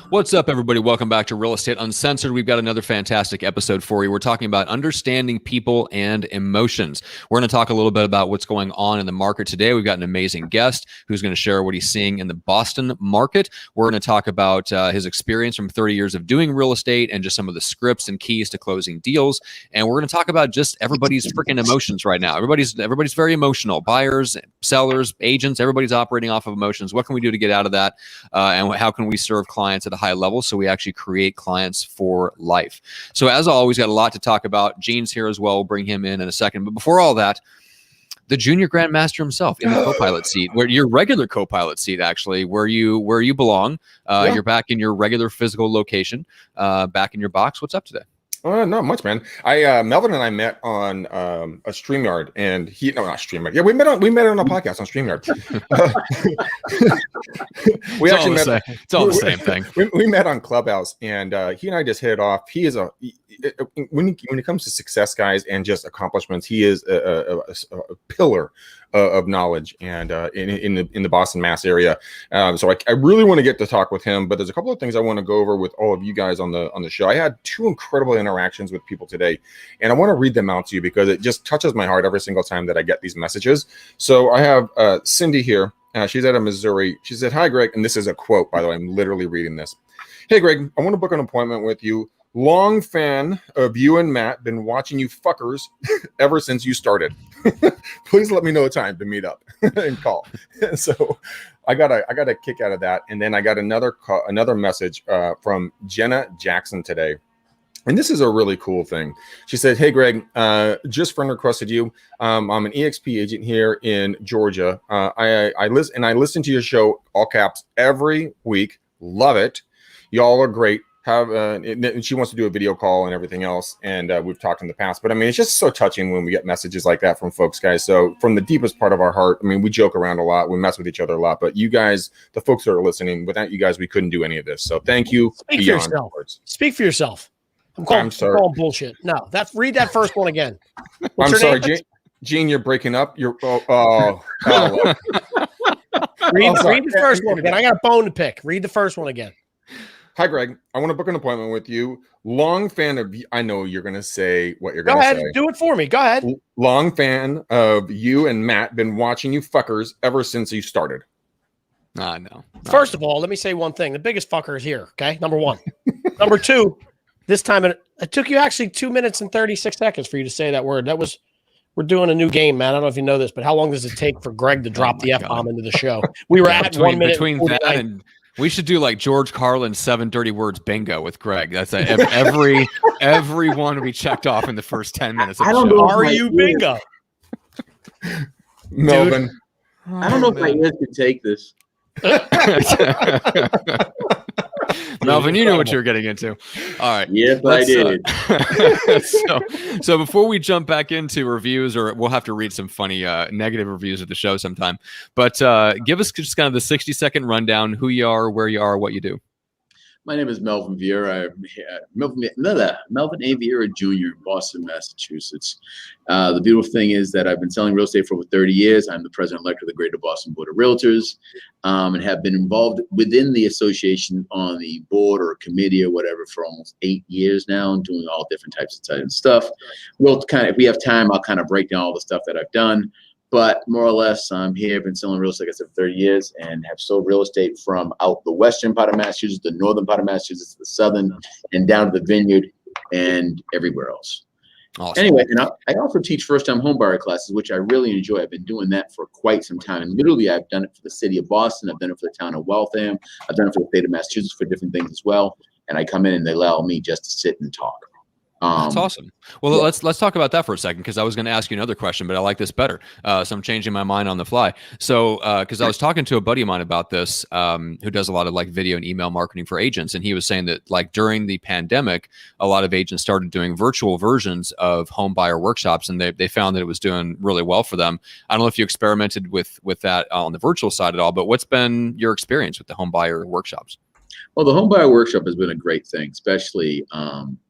What's up, everybody? Welcome back to Real Estate Uncensored. We've got another fantastic episode for you. We're talking about understanding people and emotions. We're going to talk a little bit about what's going on in the market today. We've got an amazing guest who's going to share what he's seeing in the Boston market. We're going to talk about his experience from 30 years of doing real estate and just some of the scripts and keys to closing deals. And we're going to talk about just everybody's freaking emotions right now. Everybody's very emotional. Buyers, sellers, agents, everybody's operating off of emotions. What can we do to get out of that? And how can we serve clients at a high level so we actually create clients for life? So as always, got a lot to talk about. Gene's here as well. We'll bring him in a second. But before all that, the junior grandmaster himself in the co-pilot seat, where your regular co-pilot seat, actually, where you belong. You're back in your regular physical location, back in your box. What's up today? Not much, man. Melvin and I met on a StreamYard, and not StreamYard. Yeah, we met on a podcast on StreamYard. It's all the same thing. We met on Clubhouse, and he and I just hit it off. He is when it comes to success, guys, and just accomplishments, he is a pillar of knowledge, and in the Boston, Mass area. So I really want to get to talk with him, but there's a couple of things I want to go over with all of you guys on the show. I had two incredible interactions with people today, and I want to read them out to you because it just touches my heart every single time that I get these messages. So I have Cindy here. She's out of Missouri. She said, "Hi, Greg," and this is a quote, by the way. I'm literally reading this. "Hey, Greg, I want to book an appointment with you. Long fan of you and Matt. Been watching you fuckers ever since you started. Please let me know a time to meet up and call." So I got a kick out of that. And then I got another message from Jenna Jackson today. And this is a really cool thing. She said, "Hey, Greg, just friend requested you. I'm an EXP agent here in Georgia. I listen to your show, all caps, every week. Love it. Y'all are great. And she wants to do a video call and everything else, and we've talked in the past, but I mean, it's just so touching when we get messages like that from folks, guys. So from the deepest part of our heart, I mean, we joke around a lot, we mess with each other a lot, but you guys, the folks that are listening, without you guys, we couldn't do any of this. So thank you. Speak for yourself. Speak for yourself. I'm calling bullshit. No, read that first one again. I'm sorry, Gene, you're breaking up. Read the first one again. I got a bone to pick. Read the first one again. "Hi, Greg. I want to book an appointment with you. Long fan of you." I know you're going to say what you're going to say. Go ahead. Do it for me. Go ahead. "Long fan of you and Matt. Been watching you fuckers ever since you started." No. First of all, let me say one thing. The biggest fucker is here, okay? Number one. Number two, this time it took you actually 2 minutes and 36 seconds for you to say that word. We're doing a new game, man. I don't know if you know this, but how long does it take for Greg to drop the F-bomb into the show? We were at 1 minute. Between that and we should do like George Carlin's 7 dirty words bingo with Greg. That's every one will be checked off in the first 10 minutes of the show. Are you bingo? Melvin. I don't know if my ears could take this. Melvin, you know what you're getting into. All right. Yes, I did. So before we jump back into reviews, or we'll have to read some funny negative reviews of the show sometime, but give us just kind of the 60-second rundown, who you are, where you are, what you do. My name is Melvin Viera. Melvin A. Viera Jr. in Boston, Massachusetts. The beautiful thing is that I've been selling real estate for over 30 years. I'm the president-elect of the Greater Boston Board of Realtors, and have been involved within the association on the board or committee or whatever for almost 8 years now, and doing all different types of stuff. If we have time, I'll kind of break down all the stuff that I've done. But more or less, I'm here. I've been selling real estate, like I said, for 30 years, and have sold real estate from out the western part of Massachusetts, the northern part of Massachusetts, the southern, and down to the vineyard and everywhere else. Awesome. Anyway, and I also teach first-time homebuyer classes, which I really enjoy. I've been doing that for quite some time. And literally, I've done it for the city of Boston. I've done it for the town of Waltham. I've done it for the state of Massachusetts for different things as well. And I come in and they allow me just to sit and talk. That's awesome. Well, yeah. Let's talk about that for a second, because I was going to ask you another question, but I like this better. So I'm changing my mind on the fly. So because I was talking to a buddy of mine about this, who does a lot of like video and email marketing for agents, and he was saying that like during the pandemic, a lot of agents started doing virtual versions of home buyer workshops, and they found that it was doing really well for them. I don't know if you experimented with that on the virtual side at all, but what's been your experience with the home buyer workshops? Well, the home buyer workshop has been a great thing, especially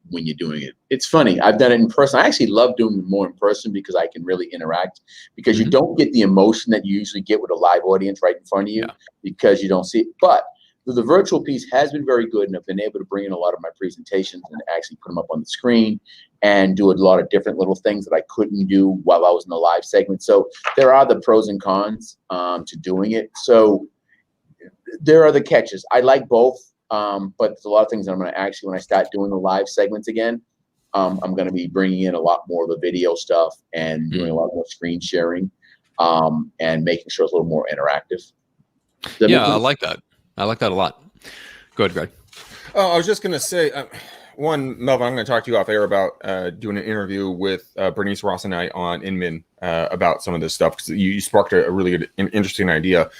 when you're doing it. It's funny. I've done it in person. I actually love doing it more in person because I can really interact, because you don't get the emotion that you usually get with a live audience right in front of you, because you don't see it. But the virtual piece has been very good, and I've been able to bring in a lot of my presentations and actually put them up on the screen and do a lot of different little things that I couldn't do while I was in the live segment. So there are the pros and cons to doing it. So there are the catches. I like both, but there's a lot of things that I'm going to actually, when I start doing the live segments again, I'm going to be bringing in a lot more of the video stuff and doing a lot more screen sharing and making sure it's a little more interactive. Yeah, I like that. I like that a lot. Go ahead, Greg. Oh, I was just going to say, one, Melvin, I'm going to talk to you off air about doing an interview with Bernice Ross and I on Inman about some of this stuff, because you sparked a really good, interesting idea.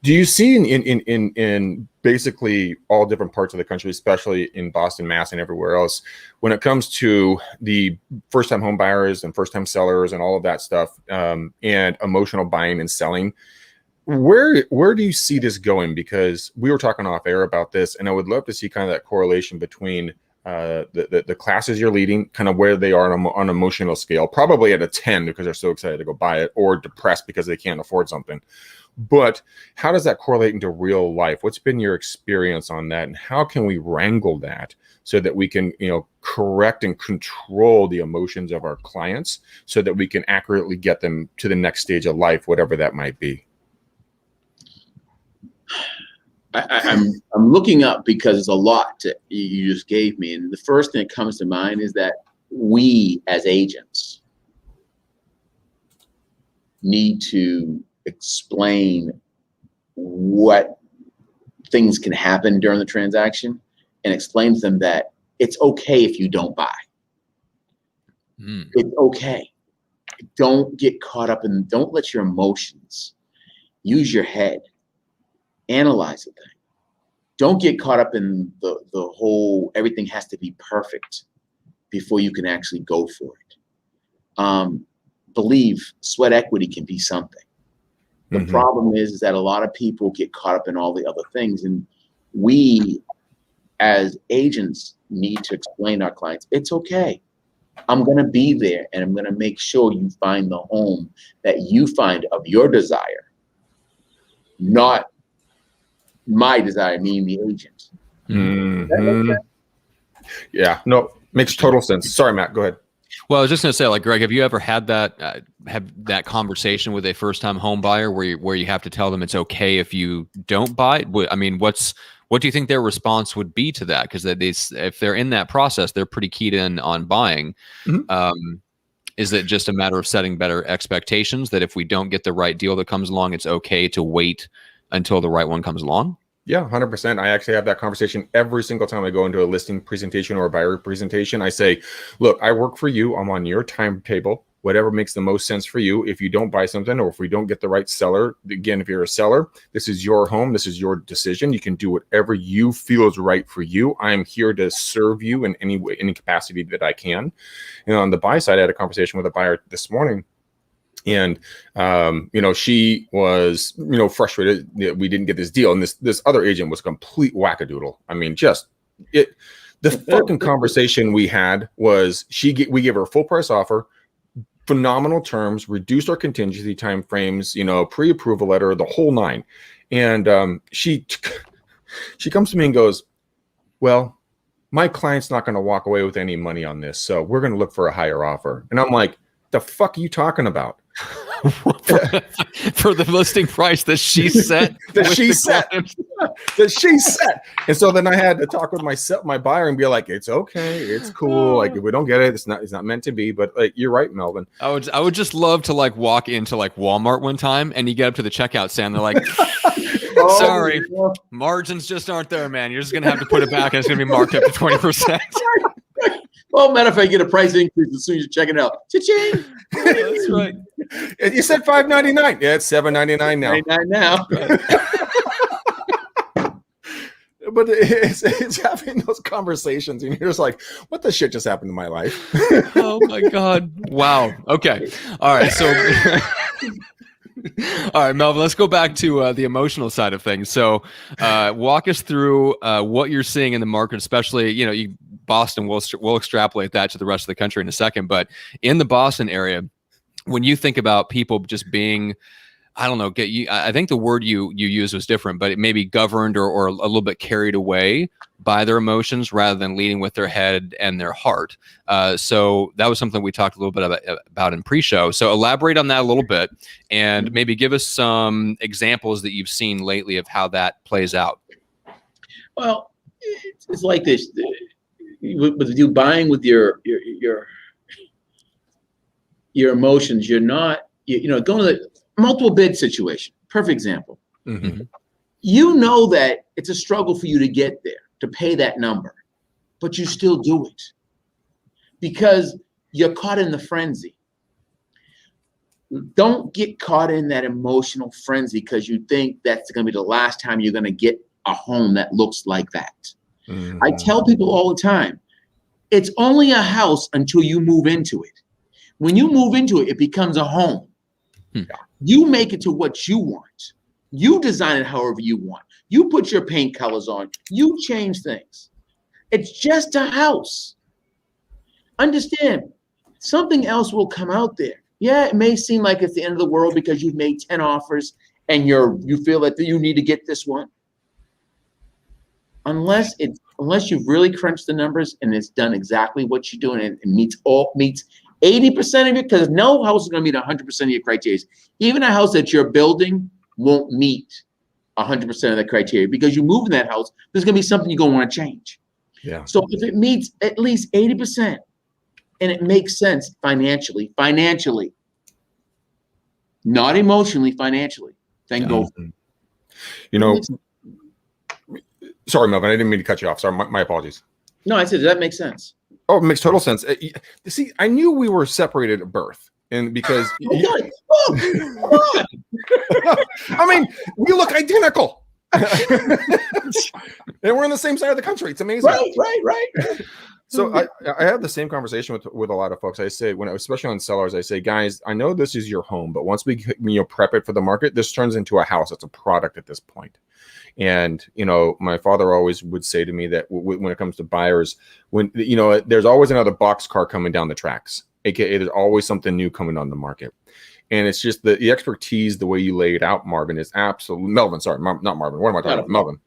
Do you see in basically all different parts of the country, especially in Boston, Mass, and everywhere else, when it comes to the first-time home buyers and first-time sellers and all of that stuff, and emotional buying and selling, where do you see this going? Because we were talking off air about this, and I would love to see kind of that correlation between the classes you're leading, kind of where they are on an emotional scale, probably at a 10 because they're so excited to go buy it, or depressed because they can't afford something. But how does that correlate into real life? What's been your experience on that, and how can we wrangle that so that we can, correct and control the emotions of our clients so that we can accurately get them to the next stage of life, whatever that might be? I'm looking up because it's a lot to, you just gave me, and the first thing that comes to mind is that we as agents need to explain what things can happen during the transaction and explain to them that it's okay if you don't buy. It's okay. Don't get caught up in, don't let your emotions, use your head. Analyze the thing. Don't get caught up in the whole everything has to be perfect before you can actually go for it. Believe sweat equity can be something. The problem is that a lot of people get caught up in all the other things, and we as agents need to explain to our clients, it's okay. I'm going to be there, and I'm going to make sure you find the home that you find of your desire, not my desire, meaning the agent. Yeah, no, makes total sense. Sorry, Matt, go ahead. Well, I was just going to say, like, Greg, have you ever had that conversation with a first-time home buyer where you have to tell them it's okay if you don't buy? I mean, what do you think their response would be to that? Because if they're in that process, they're pretty keyed in on buying. Is it just a matter of setting better expectations that if we don't get the right deal that comes along, it's okay to wait until the right one comes along? Yeah, 100%. I actually have that conversation every single time I go into a listing presentation or a buyer presentation. I say, look, I work for you. I'm on your timetable. Whatever makes the most sense for you. If you don't buy something, or if we don't get the right seller, again, if you're a seller, this is your home. This is your decision. You can do whatever you feel is right for you. I'm here to serve you in any way, any capacity that I can. And on the buy side, I had a conversation with a buyer this morning. And, she was, frustrated that we didn't get this deal. And this other agent was complete wackadoodle. I mean, the fucking conversation we had was we gave her a full price offer, phenomenal terms, reduced our contingency timeframes, pre-approval letter, the whole nine. And she comes to me and goes, well, my client's not going to walk away with any money on this, so we're going to look for a higher offer. And I'm like, the fuck are you talking about? For the listing price that she set. that she set. And so then I had to talk with my buyer and be like, it's okay, it's cool. Like, if we don't get it, it's not meant to be. But like, you're right, Melvin. I would just love to like walk into like Walmart one time and you get up to the checkout stand, they're like, sorry, margins just aren't there, man. You're just gonna have to put it back and it's gonna be marked up to 20%. Well, matter of fact, get a price increase as soon as you check it out. Cha-ching! That's right. You said $5.99. Yeah, it's $7.99 now. $99 now. But it's having those conversations, and you're just like, what the shit just happened to my life? Oh my God. Wow. Okay. All right. So all right, Melvin, let's go back to the emotional side of things. So walk us through what you're seeing in the market, especially, Boston, we'll extrapolate that to the rest of the country in a second. But in the Boston area, when you think about people just being I don't know, get you. I think the word you used was different, but it may be governed or a little bit carried away by their emotions rather than leading with their head and their heart. So that was something we talked a little bit about in pre-show. So elaborate on that a little bit and maybe give us some examples that you've seen lately of how that plays out. Well, it's like this. With you buying with your emotions, you're not, going to the multiple bid situation. Perfect example. Mm-hmm. You know that it's a struggle for you to get there, to pay that number, but you still do it because you're caught in the frenzy. Don't get caught in that emotional frenzy because you think that's going to be the last time you're going to get a home that looks like that. Mm-hmm. I tell people all the time, it's only a house until you move into it. When you move into it, it becomes a home. You make it to what you want. You design it however you want. You put your paint colors on. You change things. It's just a house. Understand, something else will come out there. Yeah, it may seem like it's the end of the world because you've made 10 offers and you feel that you need to get this one. Unless you've really crunched the numbers and it's done exactly what you're doing and it meets 80% of it, because no house is going to meet 100% of your criteria. Even a house that you're building won't meet 100% of the criteria because you move in that house, there's going to be something you're going to want to change. Yeah. So if it meets at least 80% and it makes sense financially, not emotionally, financially, then go. Sorry, Melvin, I didn't mean to cut you off. Sorry, my apologies. No, I said, does that make sense? Oh, it makes total sense. See, I knew we were separated at birth, and because I mean, we look identical, and we're on the same side of the country. It's amazing. Right. So I have the same conversation with a lot of folks. I say, especially on sellers, I say, guys, I know this is your home, but once we prep it for the market, this turns into a house. It's a product at this point. And, my father always would say to me that when it comes to buyers, there's always another boxcar coming down the tracks, aka there's always something new coming on the market. And it's just the expertise, the way you lay it out, Marvin, is absolutely Melvin. Sorry, not Marvin. What am I talking about? Melvin.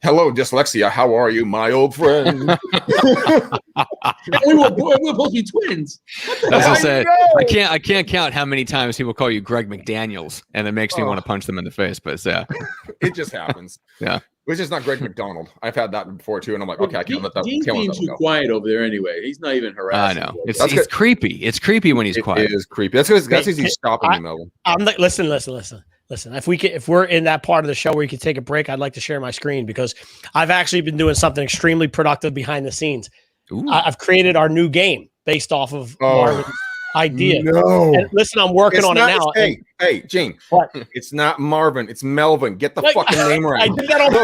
Hello, dyslexia. How are you, my old friend? We're supposed to be twins. As I said, I can't count how many times people call you Greg McDaniels, and it makes me want to punch them in the face. But yeah, it just happens. Yeah, which is not Greg McDonald. I've had that before too, and I'm like, okay, I can't let that. He's being too quiet over there anyway. He's not even harassing. I know it's creepy. It's creepy when he's quiet. It is creepy. That's because he's stopping you, Melvin. I'm like, listen. Listen, if we're in that part of the show where you can take a break, I'd like to share my screen because I've actually been doing something extremely productive behind the scenes. I've created our new game based off of Marvin's idea. No. And listen, I'm working on it now. Hey, Gene. What? It's not Marvin. It's Melvin. Get the fucking name right. I did that on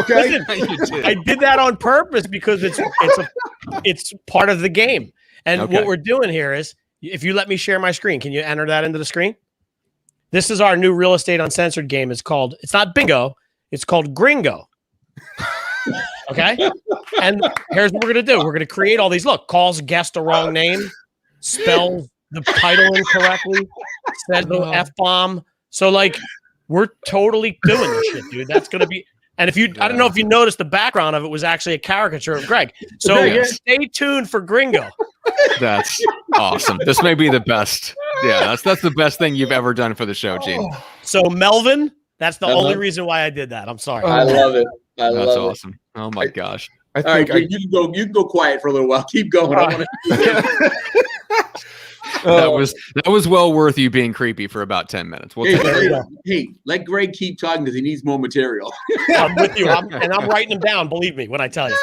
I did that on purpose because it's part of the game. And what we're doing here is, if you let me share my screen, can you enter that into the screen? This is our new Real Estate Uncensored game. It's not bingo. It's called Gringo. Okay? And here's what we're going to do. We're going to create all these. Look, calls guest the wrong name, spells the title incorrectly, said the F-bomb. So, we're totally doing this shit, dude. That's going to be. And I don't know if you noticed, the background of it was actually a caricature of Greg. So stay tuned for Gringo. That's awesome. This may be the best. Yeah, that's the best thing you've ever done for the show, Gene. So Melvin, that's the only reason why I did that. I'm sorry. I love it. That's awesome. Oh my gosh. All right, you can go quiet for a little while. Keep going. That was well worth you being creepy for about 10 minutes. Hey, let Greg keep talking because he needs more material. I'm with you. I'm writing them down. Believe me when I tell you.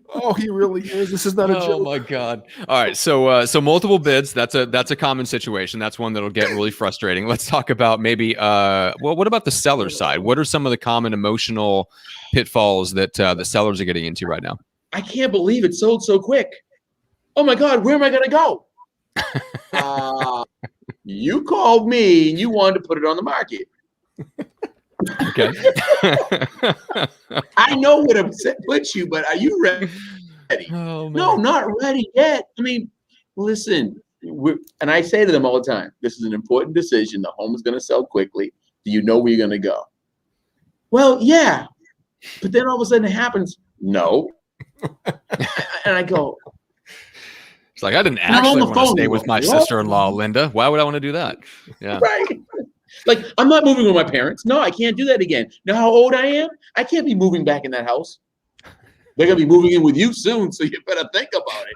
Oh, he really is. This is not a joke. Oh my God. All right. So multiple bids. That's a common situation. That's one that'll get really frustrating. Let's talk about maybe, what about the seller side? What are some of the common emotional pitfalls that the sellers are getting into right now? I can't believe it sold so quick. Oh my God, where am I going to go? You called me and you wanted to put it on the market. Okay. I know what upset puts you, but are you ready? Oh, man. No, not ready yet. I mean, listen, and I say to them all the time, this is an important decision. The home is going to sell quickly. Do you know where you're going to go? Well, yeah. But then all of a sudden it happens. No. And I go, it's like, I didn't actually want to stay with my sister-in-law, Linda. Why would I want to do that? Yeah. Right. Like, I'm not moving with my parents. No, I can't do that again. Know how old I am? I can't be moving back in that house. They're going to be moving in with you soon, so you better think about it.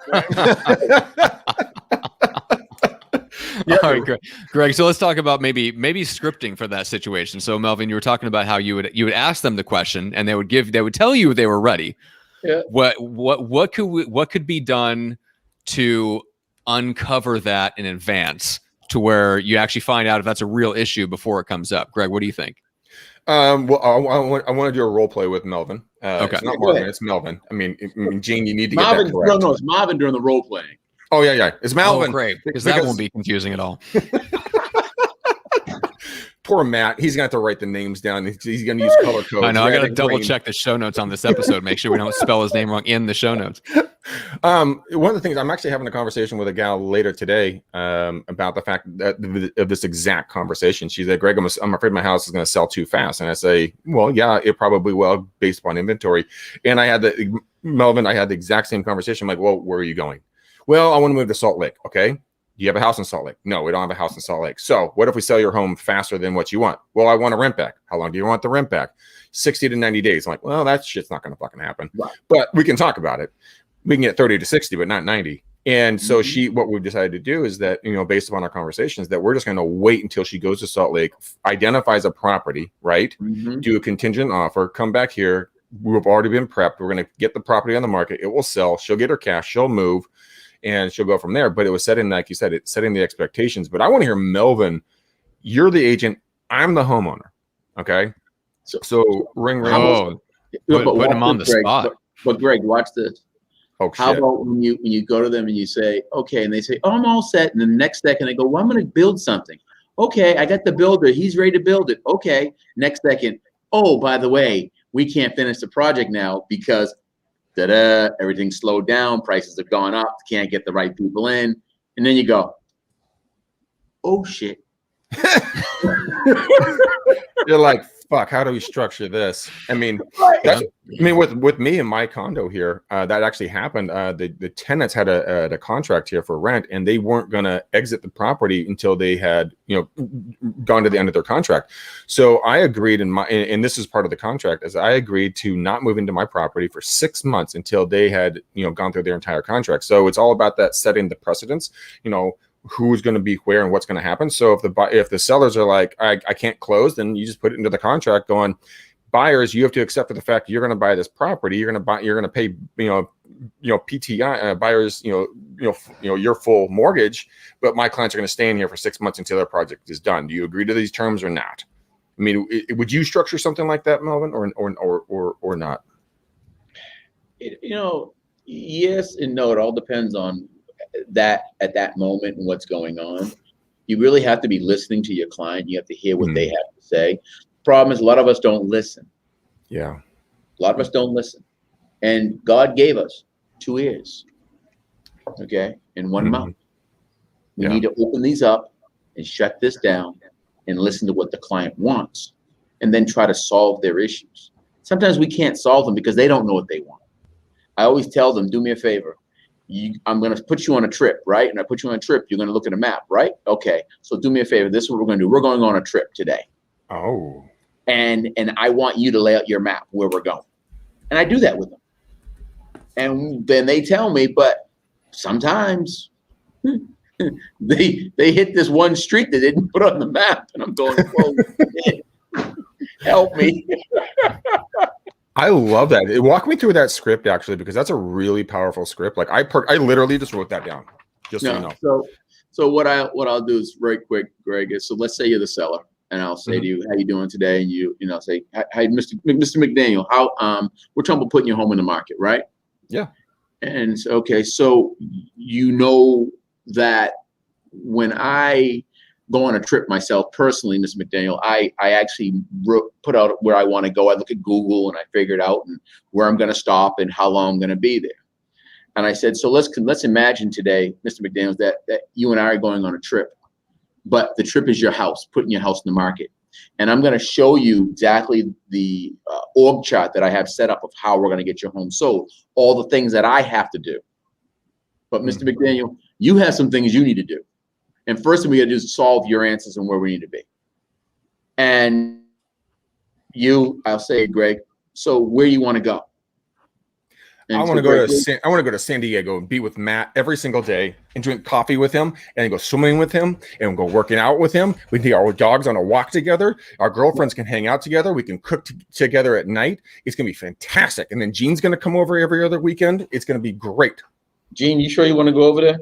Yeah. All right, Greg. So let's talk about maybe scripting for that situation. So Melvin, you were talking about how you would ask them the question, and they would tell you they were ready. Yeah. What could be done to uncover that in advance to where you actually find out if that's a real issue before it comes up? Greg, what do you think? Well, I want to do a role play with Melvin. Okay. It's not Marvin, it's Melvin. I mean, Gene, you need to Marvin, get that correct. No, it's Marvin during the role playing. Oh, yeah. It's Melvin. Oh, great. Because that won't be confusing at all. Poor Matt. He's going to have to write the names down. He's going to use color codes. I know. I got to double check the show notes on this episode. Make sure we don't spell his name wrong in the show notes. One of the things, I'm actually having a conversation with a gal later today about the fact that of this exact conversation. She said, Greg, I'm afraid my house is going to sell too fast. And I say, well, yeah, it probably will based upon inventory. And I had the exact same conversation. I'm like, well, where are you going? Well, I want to move to Salt Lake. Okay. Do you have a house in Salt Lake? No, we don't have a house in Salt Lake. So what if we sell your home faster than what you want? Well, I want a rent back. How long do you want the rent back? 60 to 90 days. I'm like, well, that shit's not going to fucking happen. Right. But we can talk about it. We can get 30 to 60, but not 90. And so what we've decided to do is that, based upon our conversations, that we're just going to wait until she goes to Salt Lake, identifies a property, right? Mm-hmm. Do a contingent offer, come back here. We've already been prepped. We're going to get the property on the market. It will sell. She'll get her cash. She'll move. And she'll go from there. But it was setting, like you said, it's setting the expectations. But I want to hear Melvin. You're the agent. I'm the homeowner. Okay. So ring. Put him on the spot. But Greg, watch this. Oh, how about when you go to them and you say, okay, and they say, oh, I'm all set. And the next second they go, well, I'm going to build something. Okay, I got the builder. He's ready to build it. Okay. Next second, oh, by the way, we can't finish the project now because everything's slowed down, prices have gone up, can't get the right people in, and then you go, oh shit. You're like, fuck, how do we structure this? I mean, with me and my condo here, that actually happened. The tenants had a contract here for rent, and they weren't going to exit the property until they had, gone to the end of their contract. So I agreed, and this is part of the contract, as I agreed to not move into my property for 6 months until they had, gone through their entire contract. So it's all about that setting the precedents, who's going to be where and what's going to happen. So if the sellers are like, I can't close, then you just put it into the contract going, buyers, you have to accept the fact that you're going to buy this property. You're going to pay, PTI buyers, your full mortgage, but my clients are going to stay in here for 6 months until their project is done. Do you agree to these terms or not? I mean, would you structure something like that, Melvin, or not? Yes and no. It all depends on that at that moment and what's going on. You really have to be listening to your client. You have to hear what they have to say. Problem is, a lot of us don't listen. Yeah. A lot of us don't listen. And God gave us 2 ears, okay, and 1 mouth. We need to open these up and shut this down and listen to what the client wants and then try to solve their issues. Sometimes we can't solve them because they don't know what they want. I always tell them, do me a favor. I'm going to put you on a trip, right? And I put you on a trip. You're going to look at a map, right? Okay. So do me a favor. This is what we're going to do. We're going on a trip today. Oh. And I want you to lay out your map where we're going. And I do that with them. And then they tell me, but sometimes they hit this one street that they didn't put on the map. And I'm going, whoa, help me. I love that. Walk me through that script, actually, because that's a really powerful script. Like I literally just wrote that down. Just so you know. So what I'll do is very quick, Greg, is so let's say you're the seller, and I'll say to you, how you doing today? And you say, hi, Mr. McDaniel, how we're talking about putting your home in the market, right? Yeah. And okay, so that when I go on a trip myself personally, Mr. McDaniel, I actually put out where I want to go. I look at Google and I figure it out and where I'm going to stop and how long I'm going to be there. And I said, so let's imagine today, Mr. McDaniels, that you and I are going on a trip, but the trip is your house, putting your house in the market. And I'm going to show you exactly the org chart that I have set up of how we're going to get your home sold, all the things that I have to do. But Mr. McDaniel, you have some things you need to do. And first thing we got to do is solve your answers and where we need to be. And I'll say, Greg, so where do you want to go? I want to go to San Diego and be with Matt every single day and drink coffee with him and go swimming with him and go working out with him. We can take our dogs on a walk together. Our girlfriends can hang out together. We can cook together at night. It's going to be fantastic. And then Gene's going to come over every other weekend. It's going to be great. Gene, you sure you want to go over there?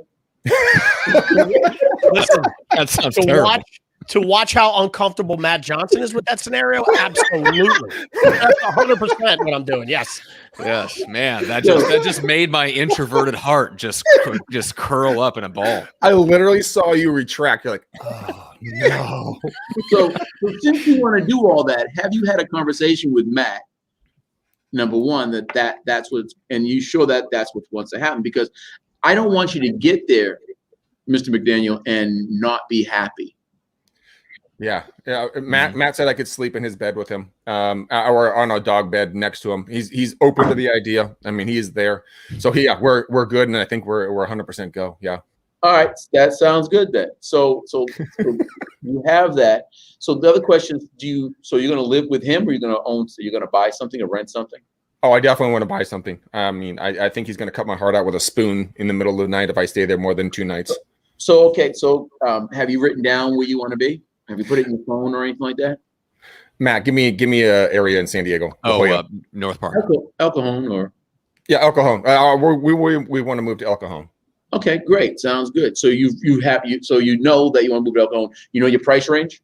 Listen, That sounds terrible. To watch how uncomfortable Matt Johnson is with that scenario, absolutely. That's 100% what I'm doing. Yes. Yes, man. That just made my introverted heart just curl up in a ball. I literally saw you retract. You're like, oh no. So since you want to do all that, have you had a conversation with Matt? Number one, that's what, and you sure that's what wants to happen, because I don't want you to get there, Mr. McDaniel, and not be happy. Yeah. Matt said I could sleep in his bed with him, or on a dog bed next to him. He's open to the idea. I mean, he is there. So we're good, and I think we're 100% go. Yeah. All right, that sounds good then. So you have that. So the other question is, so you're going to live with him, or you're going to buy something or rent something? Oh, I definitely want to buy something. I mean, I think he's going to cut my heart out with a spoon in the middle of the night if I stay there more than 2 nights. So have you written down where you want to be? Have you put it in your phone or anything like that? Matt, give me a area in San Diego. North Park. El Cajon or? Yeah, El Cajon. We want to move to El Cajon. Okay, great. Sounds good. So you know that you want to move to El Cajon. You know your price range?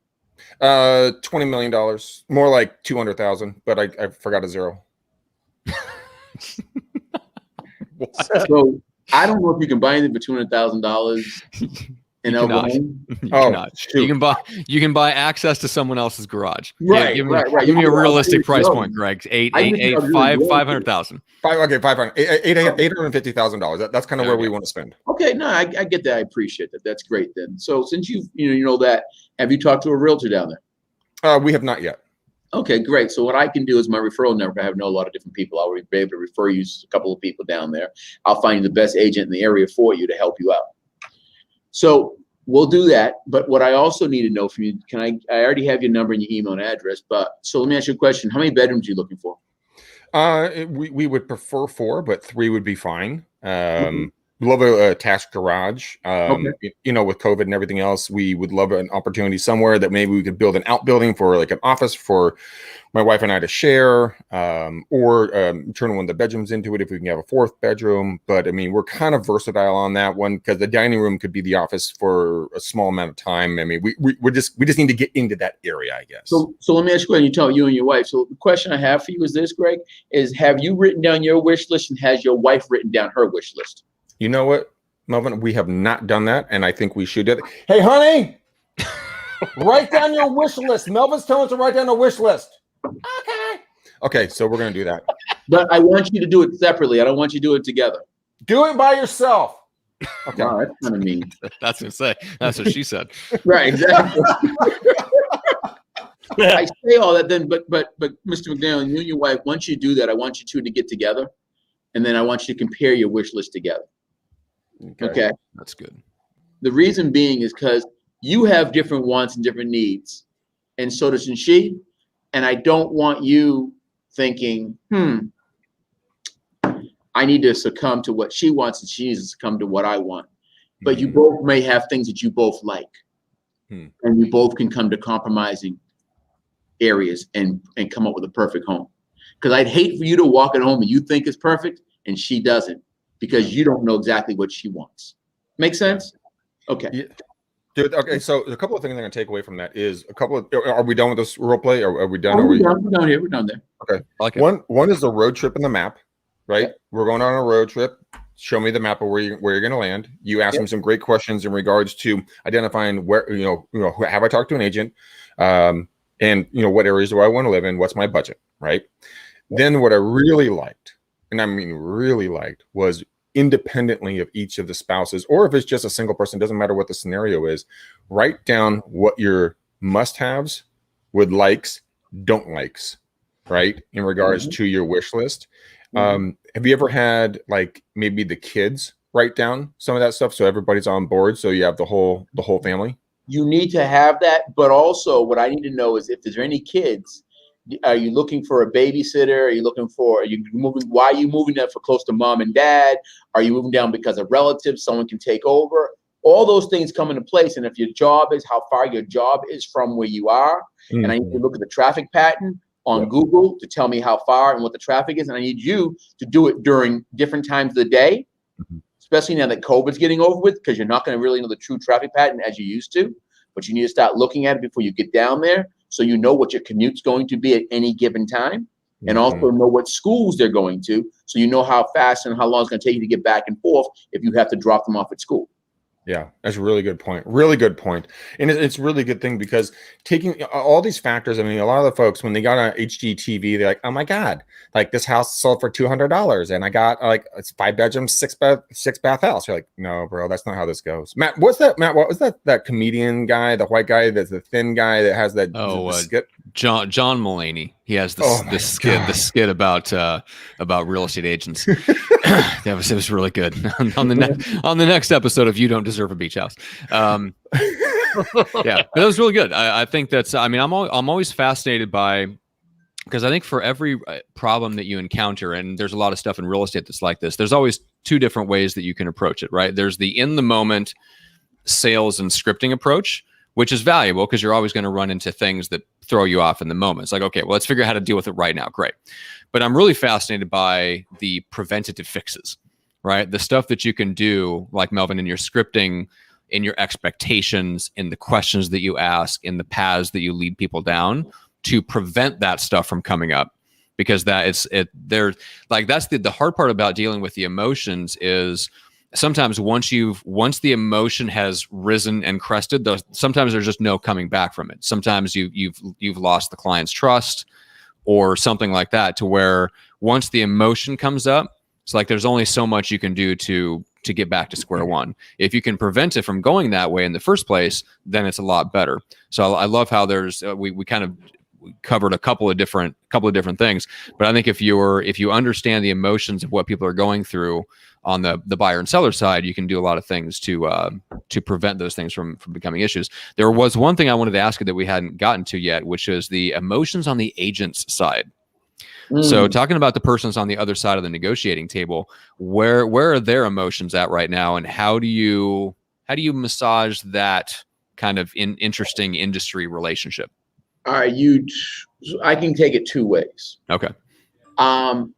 $20 million, more like 200,000, but I forgot a zero. So I don't know if you can buy anything for $200,000 in El Cajon. You can buy access to someone else's garage. Right, right. Give me a realistic price point, Greg. 500,000. Okay, $850,000. That's kind of where we want to spend. Okay, no, I get that. I appreciate that. That's great then. So since you know that, have you talked to a realtor down there? We have not yet. Okay, great. So what I can do is my referral network. I know a lot of different people. I'll be able to refer you to a couple of people down there. I'll find you the best agent in the area for you to help you out. So we'll do that. But what I also need to know from you, I already have your number and your email and address, so let me ask you a question. How many bedrooms are you looking for? We would prefer 4, but 3 would be fine. Love a attached garage. Okay. With COVID and everything else, we would love an opportunity somewhere that maybe we could build an outbuilding for like an office for my wife and I to share, or turn one of the bedrooms into it if we can have a 4th bedroom. But I mean, we're kind of versatile on that one, because the dining room could be the office for a small amount of time. I mean, we just need to get into that area, I guess. So let me ask you, and you tell you and your wife. So the question I have for you is this, Greg, is have you written down your wish list, and has your wife written down her wish list? You know what, Melvin? We have not done that, and I think we should do it. Hey, honey, write down your wish list. Melvin's telling us to write down a wish list. Okay, so we're going to do that. But I want you to do it separately. I don't want you to do it together. Do it by yourself. Okay. Wow, that's kind of mean. That's what say. That's what she said. Right, exactly. I say all that then, but Mr. McDaniel, you and your wife, once you do that, I want you two to get together, and then I want you to compare your wish list together. Okay. That's good. The reason being is because you have different wants and different needs, and so does she. And I don't want you thinking, I need to succumb to what she wants, and she needs to succumb to what I want. But you both may have things that you both like, and you both can come to compromising areas and come up with a perfect home. Because I'd hate for you to walk at home and you think it's perfect and she doesn't, because you don't know exactly what she wants. Make sense? Okay. Yeah. Dude, okay, so a couple of things I'm going to take away from that is are we done with this role play, or are we done? We're done here. We're done there. Okay. I like it. One is the road trip and the map, right? Yeah. We're going on a road trip. Show me the map of where you're going to land. You asked me some great questions in regards to identifying where, have I talked to an agent? And what areas do I want to live in? What's my budget, right? Yeah. Then what I really liked, and I mean really liked, was independently of each of the spouses, or if it's just a single person, doesn't matter what the scenario is, write down what your must-haves, would likes, don't likes, right, in regards to your wish list. Have you ever had like maybe the kids write down some of that stuff so everybody's on board, so you have the whole family? You need to have that, but also what I need to know is if there's any kids, are you looking for a babysitter? Are you moving? Why are you moving there for close to mom and dad? Are you moving down because of relatives? Someone can take over. All those things come into place. And if your job is how far your job is from where you are, and I need to look at the traffic pattern on Google to tell me how far and what the traffic is. And I need you to do it during different times of the day, especially now that COVID's getting over with, because you're not going to really know the true traffic pattern as you used to. But you need to start looking at it before you get down there, so you know what your commute's going to be at any given time, and also know what schools they're going to, so you know how fast and how long it's going to take you to get back and forth if you have to drop them off at school. Yeah, that's a really good point. Really good point. And it's a really good thing, because taking all these factors, I mean, a lot of the folks, when they got on HGTV, they're like, oh my God, like this house sold for $200 and I got like it's 5 bedrooms, 6 bath house. You're like, no, bro, that's not how this goes. Matt, what was that comedian guy, the white guy, that's the thin guy that has that the skit? John Mulaney. He has the skit about real estate agents. It was really good. on the next episode of You Don't Deserve a Beach House. Yeah, but that was really good. I think that's. I mean, I'm always fascinated by, because I think for every problem that you encounter, and there's a lot of stuff in real estate that's like this, there's always two different ways that you can approach it. Right? There's the in the moment sales and scripting approach, which is valuable because you're always going to run into things that throw you off in the moment. It's like, okay, well, let's figure out how to deal with it right now. Great. But I'm really fascinated by the preventative fixes, right? The stuff that you can do, like Melvin, in your scripting, in your expectations, in the questions that you ask, in the paths that you lead people down to prevent that stuff from coming up. Because that's the hard part about dealing with the emotions is, sometimes once the emotion has risen and crested, sometimes there's just no coming back from it. Sometimes you've lost the client's trust or something like that, to where once the emotion comes up, it's like there's only so much you can do to get back to square one. If you can prevent it from going that way in the first place, then it's a lot better. So I love how there's we kind of covered a couple of different things, but I think if you understand the emotions of what people are going through on the buyer and seller side, you can do a lot of things to prevent those things from becoming issues. There was one thing I wanted to ask you that we hadn't gotten to yet, which is the emotions on the agent's side. So talking about the persons on the other side of the negotiating table, where are their emotions at right now, and how do you massage that kind of interesting industry relationship? I can take it two ways. Okay.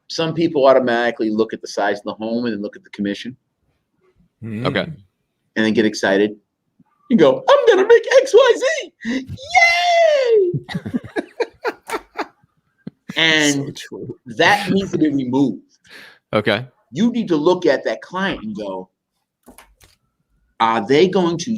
Some people automatically look at the size of the home and then look at the commission. Okay. And then get excited. You go, I'm going to make XYZ. Yay! And so that needs to be removed. Okay. You need to look at that client and go, are they going to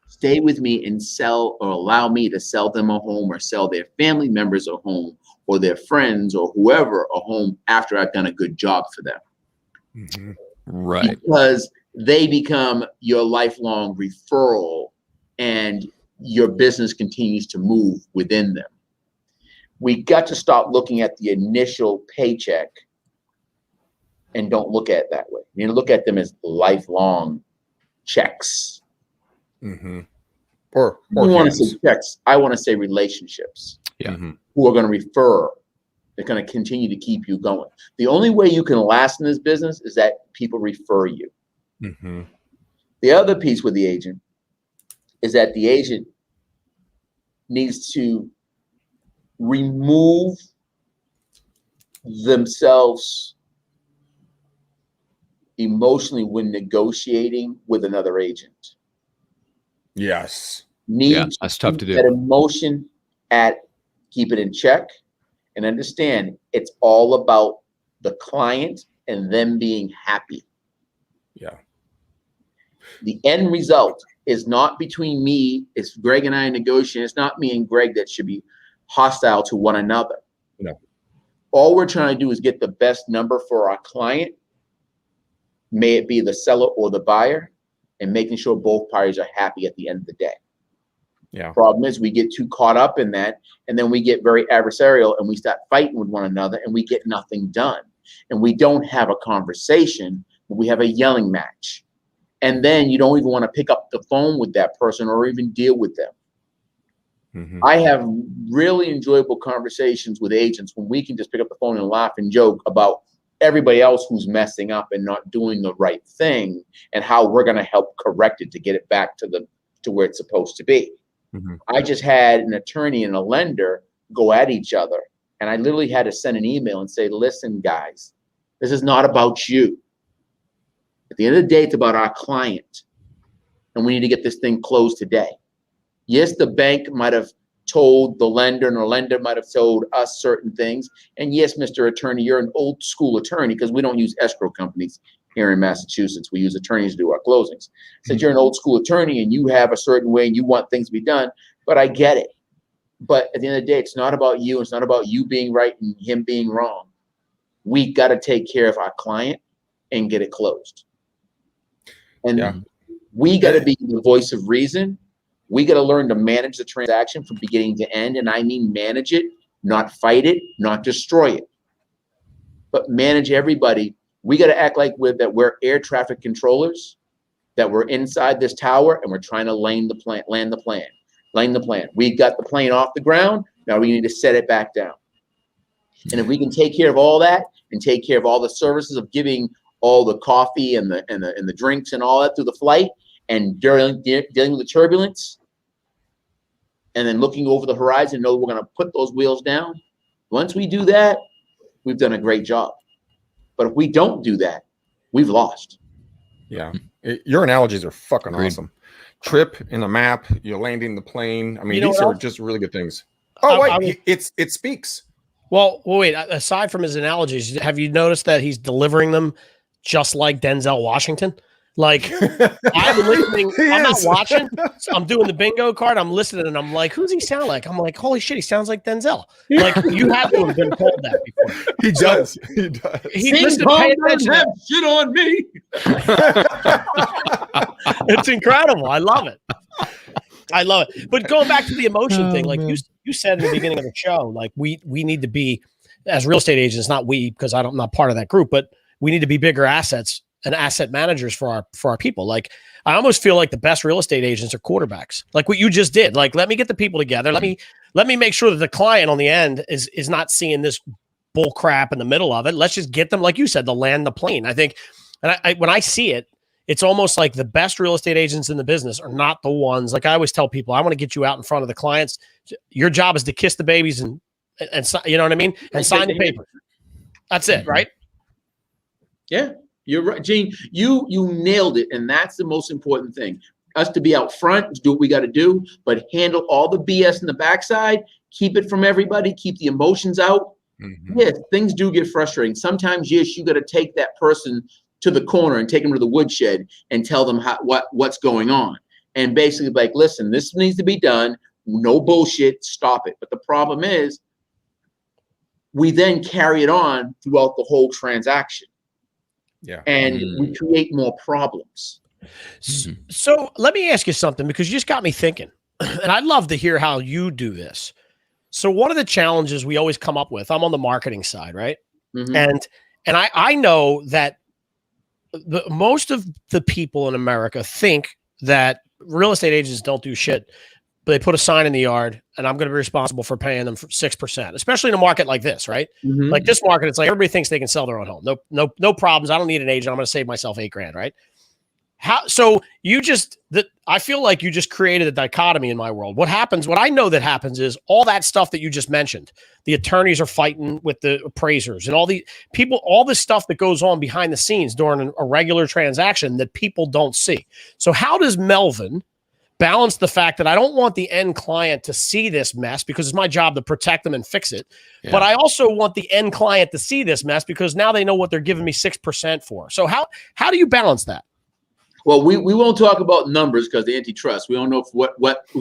stay with me and sell, or allow me to sell them a home, or sell their family members a home, or their friends or whoever a home after I've done a good job for them? Right. Because they become your lifelong referral and your business continues to move within them. We got to stop looking at the initial paycheck and don't look at it that way. You need to look at them as lifelong checks. Or you want to say checks. I want to say relationships. Yeah. Who are going to refer. They're going to continue to keep you going. The only way you can last in this business is that people refer you. The other piece with the agent is that the agent needs to remove themselves emotionally when negotiating with another agent. Yes. That's tough to do. That emotion keep it in check, and understand it's all about the client and them being happy. Yeah. The end result is not between me. It's Greg and I negotiating. It's not me and Greg that should be hostile to one another. No. All we're trying to do is get the best number for our client may it be the seller or the buyer, and making sure both parties are happy at the end of the day. Yeah. Problem is we get too caught up in that, and then we get very adversarial and we start fighting with one another and we get nothing done. And we don't have a conversation, we have a yelling match. And then you don't even want to pick up the phone with that person or even deal with them. Mm-hmm. I have really enjoyable conversations with agents when we can just pick up the phone and laugh and joke about everybody else who's messing up and not doing the right thing and how we're going to help correct it to get it back to where it's supposed to be. Mm-hmm. I just had an attorney and a lender go at each other, and I literally had to send an email and say, listen, guys, this is not about you. At the end of the day, it's about our client, and we need to get this thing closed today. Yes, the bank might have told the lender, and the lender might have told us certain things. And yes, Mr. Attorney, you're an old school attorney, because we don't use escrow companies here in Massachusetts. We use attorneys to do our closings. Since you're an old school attorney and you have a certain way and you want things to be done, but I get it. But at the end of the day, it's not about you. It's not about you being right and him being wrong. We got to take care of our client and get it closed. And we got to be the voice of reason. We got to learn to manage the transaction from beginning to end. And I mean manage it, not fight it, not destroy it, but manage everybody. We got to act like we're air traffic controllers, that we're inside this tower and we're trying to land the plane. We got the plane off the ground. Now we need to set it back down. And if we can take care of all that and take care of all the services of giving all the coffee and the drinks and all that through the flight and dealing with the turbulence, and then looking over the horizon, know we're going to put those wheels down. Once we do that, we've done a great job. But if we don't do that, we've lost. Yeah. Your analogies are fucking Agreed. awesome. Trip in the map, you're landing the plane. I mean, You know these what are else? just really good things. Oh, I wait, it speaks. Well, wait. Aside from his analogies, have you noticed that he's delivering them just like Denzel Washington? Like, I'm listening. I'm not watching. So I'm doing the bingo card. I'm listening, and I'm like, "Who's he sound like?" I'm like, "Holy shit, he sounds like Denzel." Like, you have to have been told that before. He does. He does. He listen, pay attention. Shit on me. It's incredible. I love it. I love it. But going back to the emotion thing, like you said in the beginning of the show, like we need to be, as real estate agents, not we, because I'm not part of that group, but we need to be bigger assets and asset managers for our people. Like, I almost feel like the best real estate agents are quarterbacks. Like what you just did. Like, let me get the people together. Let me make sure that the client on the end is not seeing this bull crap in the middle of it. Let's just get them, like you said, to land the plane. I think, and I when I see it, it's almost like the best real estate agents in the business are not the ones. Like I always tell people, I want to get you out in front of the clients. Your job is to kiss the babies and you know what I mean, and sign the paper. That's it, right? Yeah, you're right, Gene. You nailed it, and that's the most important thing. Us to be out front, do what we got to do, but handle all the BS in the backside. Keep it from everybody. Keep the emotions out. Mm-hmm. Yes, things do get frustrating. Sometimes, yes, you got to take that person to the corner and take them to the woodshed and tell them what's going on, and basically like, listen, this needs to be done. No bullshit. Stop it. But the problem is, we then carry it on throughout the whole transaction. Yeah. And we create more problems. So let me ask you something, because you just got me thinking, and I'd love to hear how you do this. So one of the challenges we always come up with, I'm on the marketing side, right? Mm-hmm. And I know that most of the people in America think that real estate agents don't do shit, but they put a sign in the yard and I'm going to be responsible for paying them for 6%, especially in a market like this, right? Mm-hmm. Like this market, it's like everybody thinks they can sell their own home. No problems. I don't need an agent. I'm going to save myself $8,000, right? So I feel like you just created a dichotomy in my world. What I know that happens is all that stuff that you just mentioned. The attorneys are fighting with the appraisers and all the people, all this stuff that goes on behind the scenes during a regular transaction that people don't see. So how does Melvin balance the fact that I don't want the end client to see this mess because it's my job to protect them and fix it. Yeah. But I also want the end client to see this mess because now they know what they're giving me 6% for. So how do you balance that? Well, we won't talk about numbers because the antitrust. We don't know if what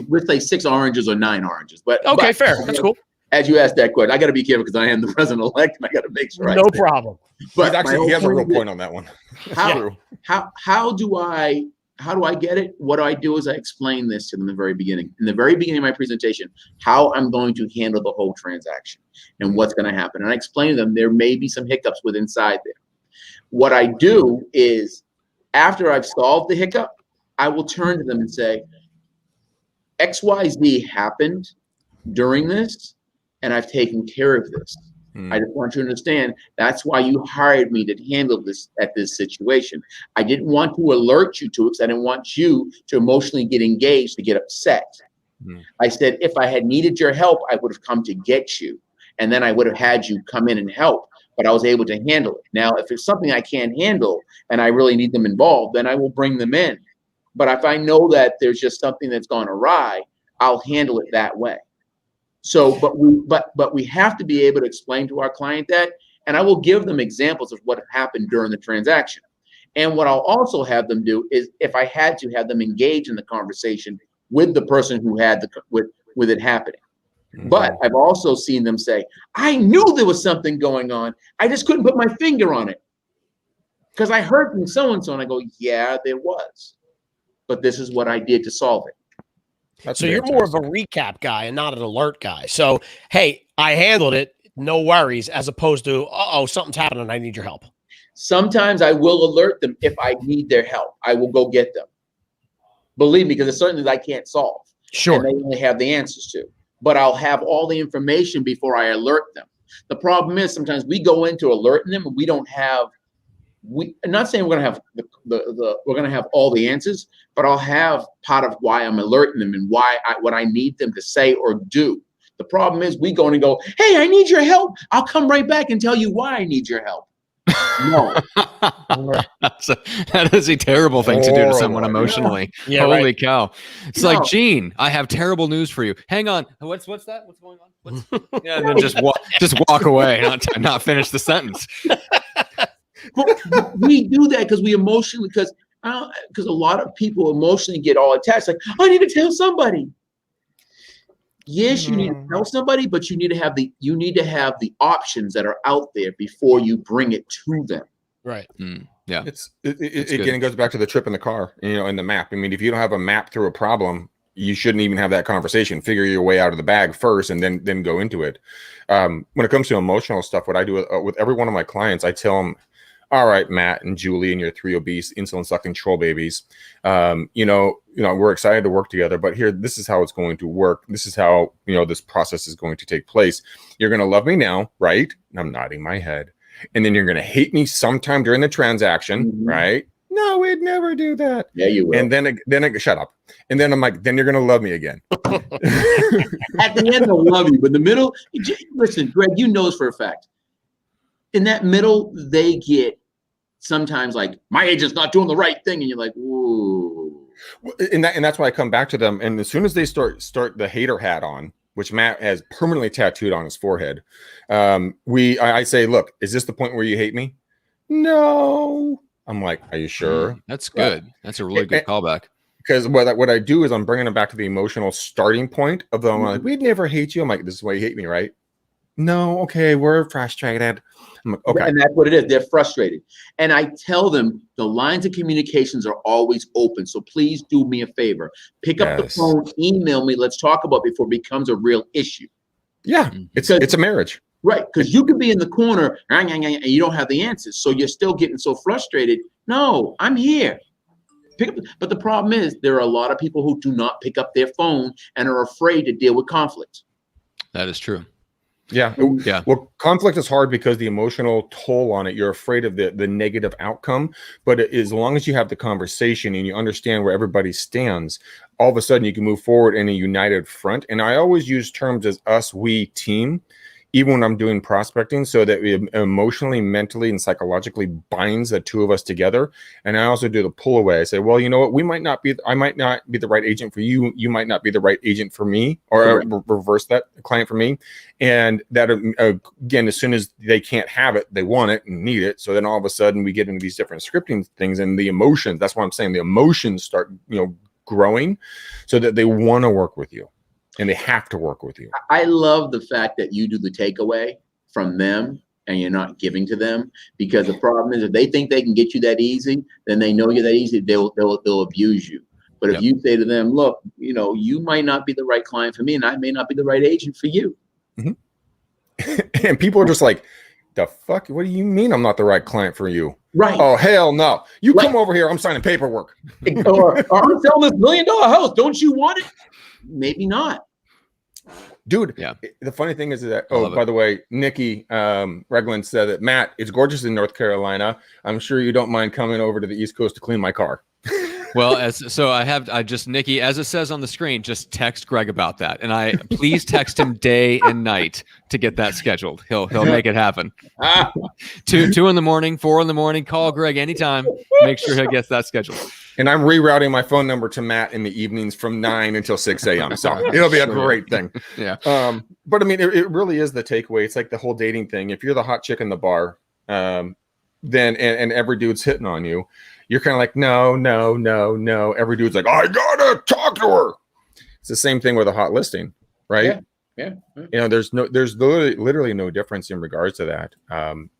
let's say 6 oranges or 9 oranges. But okay, fair. That's cool. as you asked that question, I got to be careful because I am the president-elect, and I got to make sure. No problem. But he has a real point on that one. How do I get it? What do I do is I explain this to them in the very beginning. In the very beginning of my presentation, how I'm going to handle the whole transaction and what's going to happen. And I explain to them there may be some hiccups with inside there. What I do is, after I've solved the hiccup, I will turn to them and say, XYZ happened during this, and I've taken care of this. I just want you to understand that's why you hired me to handle this at this situation. I didn't want to alert you to it because I didn't want you to emotionally get engaged, to get upset. I said, if I had needed your help, I would have come to get you. And then I would have had you come in and help, but I was able to handle it. Now, if it's something I can't handle and I really need them involved, then I will bring them in. But if I know that there's just something that's gone awry, I'll handle it that way. So, but we have to be able to explain to our client that, and I will give them examples of what happened during the transaction. And what I'll also have them do is, if I had to, have them engage in the conversation with the person who had with it happening. But I've also seen them say, I knew there was something going on. I just couldn't put my finger on it because I heard from so-and-so, and I go, yeah, there was. But this is what I did to solve it. So you're more of a recap guy and not an alert guy. So, hey, I handled it. No worries. As opposed to, something's happening. I need your help. Sometimes I will alert them if I need their help. I will go get them. Believe me, because there's certain things I can't solve. Sure. And they only have the answers to. But I'll have all the information before I alert them. The problem is sometimes we go into alerting them and we don't have. I'm not saying we're going to have we're going to have all the answers, but I'll have part of why I'm alerting them and what I need them to say or do. The problem is we go in and go, hey, I need your help. I'll come right back and tell you why I need your help. No. That is a terrible thing to do to someone emotionally. Yeah, Holy right. cow. It's like, Gene, I have terrible news for you. Hang on. What's that? What's going on? Yeah, and then just walk away, not finish the sentence. We do that because we emotionally, because a lot of people emotionally get all attached. Like, I need to tell somebody. Yes, you need to tell somebody, but you need to have the options that are out there before you bring it to them. Right. Yeah. It again goes back to the trip in the car, and the map. I mean, if you don't have a map through a problem, you shouldn't even have that conversation. Figure your way out of the bag first, and then go into it. When it comes to emotional stuff, what I do with every one of my clients, I tell them, all right, Matt and Julie and your 3 obese insulin sucking troll babies. We're excited to work together, but this is how it's going to work. This is how, this process is going to take place. You're going to love me now, right? And I'm nodding my head. And then you're going to hate me sometime during the transaction, right? No, we'd never do that. Yeah, you will. And then shut up. And then I'm like, then you're going to love me again. At the end, they'll love you. But in the middle, listen, Greg, you know this for a fact. In that middle, they get sometimes like, my agent's not doing the right thing. And you're like, whoa. And that's why I come back to them. And as soon as they start the hater hat on, which Matt has permanently tattooed on his forehead, I say, look, is this the point where you hate me? No. I'm like, are you sure? That's good. That's a really good callback. Because what I do is I'm bringing them back to the emotional starting point of them. Like, we'd never hate you. I'm like, this is why you hate me, right? No, okay, we're frustrated. I'm like, okay. And that's what it is. They're frustrated. And I tell them the lines of communications are always open. So please do me a favor. Pick up the phone, email me. Let's talk about it before it becomes a real issue. Yeah, it's a marriage. Right, because you could be in the corner and you don't have the answers. So you're still getting so frustrated. No, I'm here. Pick up. But the problem is there are a lot of people who do not pick up their phone and are afraid to deal with conflict. That is true. Yeah. Well, conflict is hard because the emotional toll on it, you're afraid of the negative outcome. But as long as you have the conversation and you understand where everybody stands, all of a sudden you can move forward in a united front. And I always use terms as us, we, team, even when I'm doing prospecting, so that it emotionally, mentally, and psychologically binds the two of us together. And I also do the pull away. I say, well, you know what? I might not be the right agent for you. You might not be the right agent for me, or reverse that client for me. And that, again, as soon as they can't have it, they want it and need it. So then all of a sudden we get into these different scripting things, and the emotions, that's why I'm saying the emotions start, growing, so that they want to work with you. and they have to work with you. I love the fact that you do the takeaway from them and you're not giving to them, because the problem is if they think they can get you that easy, then they know you're that easy. They'll abuse you. But if you say to them, look, you know, you might not be the right client for me, and I may not be the right agent for you. And people are just like, the fuck? What do you mean I'm not the right client for you? Right. Oh, hell no. You come over here. I'm signing paperwork. or I'm selling this $1 million house. Don't you want it? Maybe not. Dude, the funny thing is that, by the way, Nikki Regland said that, Matt, it's gorgeous in North Carolina. I'm sure you don't mind coming over to the East Coast to clean my car. Well, I just Nikki, as it says on the screen, just text Greg about that, and please text him day and night to get that scheduled. He'll make it happen. 2 in the morning, 4 in the morning. Call Greg anytime. Make sure he gets that scheduled. And I'm rerouting my phone number to Matt in the evenings from 9 until 6 a.m. So it'll be a great thing. Yeah. But I mean, it really is the takeaway. It's like the whole dating thing. If you're the hot chick in the bar, then and every dude's hitting on you, you're kind of like, no. Every dude's like, I gotta talk to her. It's the same thing with a hot listing, right? Yeah. You know, there's literally no difference in regards to that.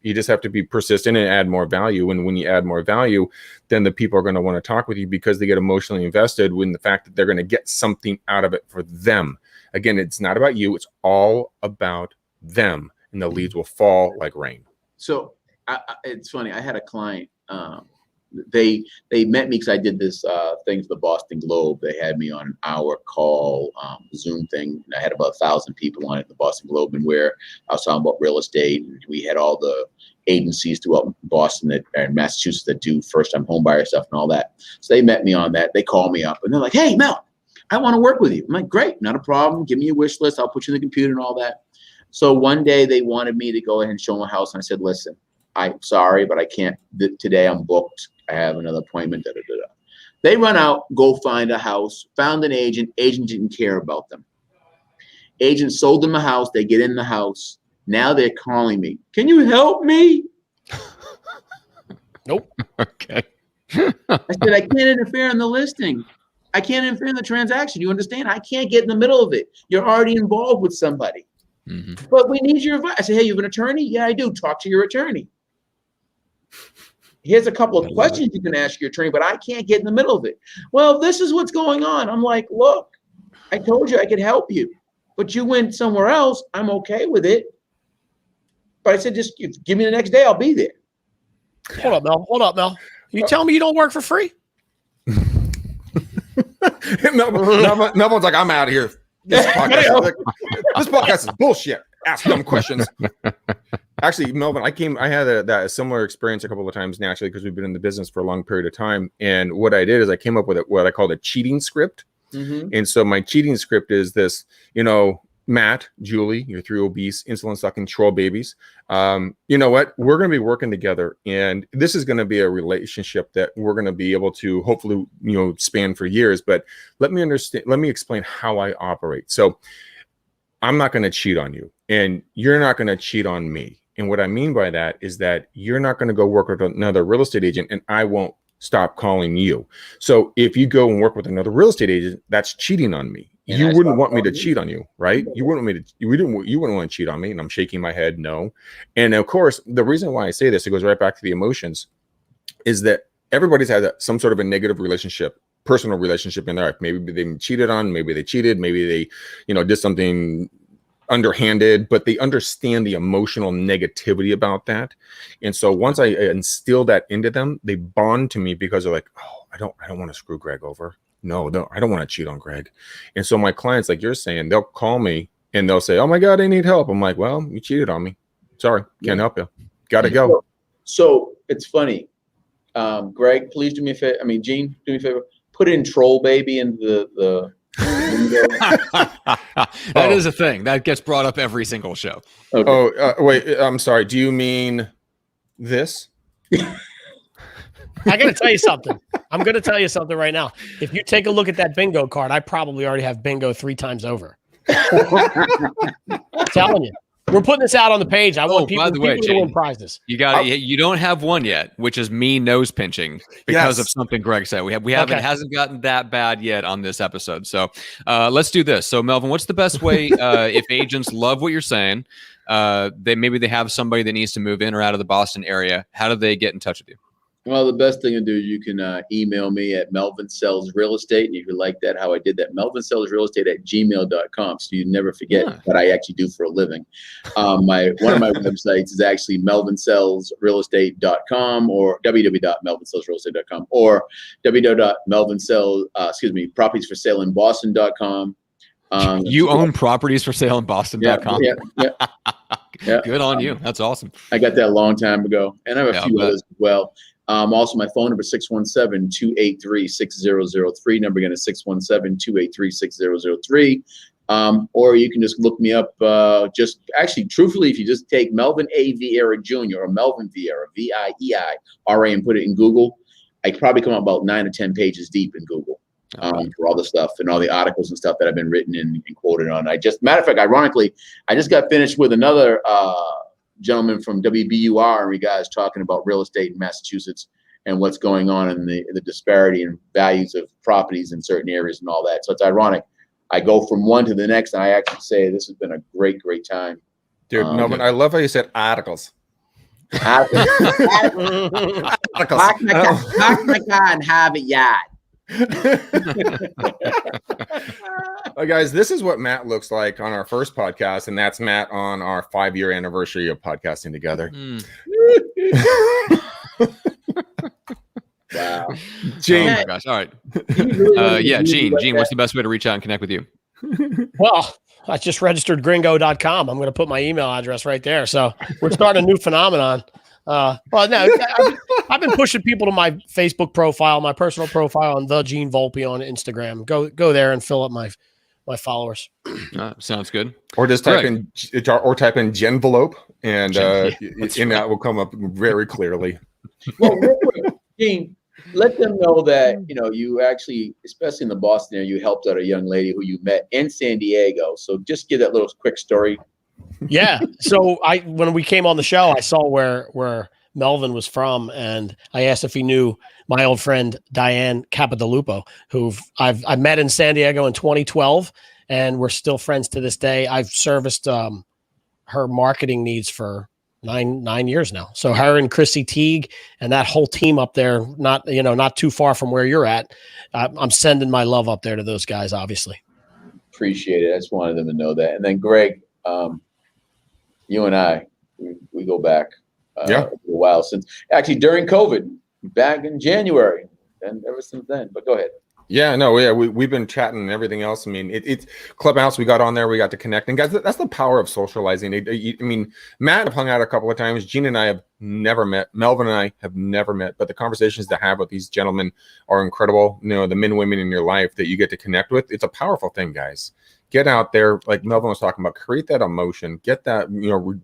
You just have to be persistent and add more value. And when you add more value, then the people are going to want to talk with you because they get emotionally invested in the fact that they're going to get something out of it for them. Again, it's not about you. It's all about them. And the leads will fall like rain. So it's funny. I had a client. They met me because I did this thing for the Boston Globe. They had me on an hour call Zoom thing. I had about 1,000 people on it in the Boston Globe, and where I was talking about real estate, and we had all the agencies throughout Boston and Massachusetts that do first-time home buyer stuff and all that. So they met me on that. They called me up and they're like, "Hey, Mel, I want to work with you." I'm like, "Great, not a problem. Give me a wish list. I'll put you in the computer and all that." So one day they wanted me to go ahead and show them a house, and I said, "Listen, I'm sorry, but I can't. Today I'm booked. I have another appointment." They run out, go find a house, found an agent. Agent didn't care about them. Agent sold them a house. They get in the house. Now they're calling me. "Can you help me?" Nope. Okay. I said, "I can't interfere in the listing. I can't interfere in the transaction. You understand? I can't get in the middle of it. You're already involved with somebody. But we need your advice." I said, "Hey, you have an attorney?" "Yeah, I do. Talk to your attorney. Here's a couple of questions you can ask your attorney, but I can't get in the middle of it." "Well, this is what's going on." I'm like, "Look, I told you I could help you, but you went somewhere else. I'm okay with it. But I said, just give me the next day. I'll be there." Hold up, Mel. You tell me you don't work for free? Melvin's like, "I'm out of here. This podcast is bullshit. Ask dumb questions." Actually, Melvin, I had a similar experience a couple of times naturally because we've been in the business for a long period of time. And what I did is I came up with what I called a cheating script. And so my cheating script is this, Matt, Julie, your 3 obese, insulin sucking troll babies. You know what? We're going to be working together, and this is going to be a relationship that we're going to be able to hopefully, span for years. But let me explain how I operate. So I'm not going to cheat on you, and you're not going to cheat on me. And what I mean by that is that you're not going to go work with another real estate agent, and I won't stop calling you. So if you go and work with another real estate agent, that's cheating on me. And you wouldn't want me to cheat on you, right? You wouldn't want to cheat on me. And I'm shaking my head, no. And of course, the reason why I say this, it goes right back to the emotions, is that everybody's had some sort of a negative relationship, personal relationship in their life. Maybe they've been cheated on, maybe they cheated, maybe they, did something underhanded, but they understand the emotional negativity about that. And so once I instill that into them, they bond to me because they're like, "Oh, I don't want to screw Greg over. No, I don't want to cheat on Greg." And so my clients, like you're saying, they'll call me and they'll say, "Oh my God, I need help." I'm like, "Well, you cheated on me. Sorry, can't help you. Gotta go." So it's funny. Greg, please do me a favor. Gene, do me a favor. Put in troll baby into the That is a thing that gets brought up every single show. Okay. Wait, I'm sorry. Do you mean this? I got to tell you something. I'm going to tell you something right now. If you take a look at that bingo card, I probably already have bingo 3 times over. I'm telling you. We're putting this out on the page. I want people, by the way, people to win prizes. You got you don't have one yet, which is me nose pinching because of something Greg said. We haven't Okay. hasn't gotten that bad yet on this episode. So let's do this. So Melvin, what's the best way if agents love what you're saying? They have somebody that needs to move in or out of the Boston area. How do they get in touch with you? Well, the best thing to do, you can email me at Melvin Sells Real Estate. And if you like that, how I did that, Melvin Sells Real Estate at gmail.com. So you never forget what I actually do for a living. One of my websites is actually melvinsellsrealestate.com or www.melvinsellsrealestate.com or properties for sale in Boston.com. You own properties for sale in Boston.com. Yeah. Good on you. That's awesome. I got that a long time ago. And I have a few others as well. Also, my phone number, 617-283-6003. Number again is 617-283-6003. Or you can just look me up. Truthfully, if you just take Melvin A. Viera Jr. or Melvin Viera, Viera, and put it in Google, I probably come up about 9 or 10 pages deep in Google. For all the stuff and all the articles and stuff that I've been written and quoted on. Matter of fact, ironically, I just got finished with another gentleman from WBUR in regards talking about real estate in Massachusetts and what's going on in the disparity in values of properties in certain areas and all that. So it's ironic. I go from one to the next, and I actually say this has been a great, great time. Dude, Melvin, I love how you said articles. Articles. Park my car and have it yard. Guys, this is what Matt looks like on our first podcast, and that's Matt on our 5-year anniversary of podcasting together. Wow. Gene. Oh my gosh. All right. Gene, what's the best way to reach out and connect with you? Well, I just registered gringo.com. I'm going to put my email address right there. So we're starting a new phenomenon. I've been pushing people to my Facebook profile, my personal profile, on the Gene Volpe on Instagram. Go there and fill up my followers. Sounds good. Or just type in Genvelope, and that will come up very clearly. Well, real quick, Gene, let them know that you actually, especially in the Boston area, you helped out a young lady who you met in San Diego. So just give that little quick story. Yeah. So when we came on the show, I saw where Melvin was from, and I asked if he knew my old friend Diane Capodilupo, who I met in San Diego in 2012, and we're still friends to this day. I've serviced her marketing needs for nine years now. So her and Chrissy Teague and that whole team up there, not too far from where you're at. I'm sending my love up there to those guys, obviously. Appreciate it. I just wanted them to know that. And then Greg, you and I, we go back a while since actually during COVID, back in January, and ever since then. But go ahead. Yeah, we've been chatting and everything else. I mean, it's Clubhouse. We got on there. We got to connect. And guys, that's the power of socializing. I mean, Matt have hung out a couple of times. Gene and I have never met. Melvin and I have never met. But the conversations to have with these gentlemen are incredible. The men and women in your life that you get to connect with. It's a powerful thing, guys. Get out there, like Melvin was talking about, create that emotion, get that,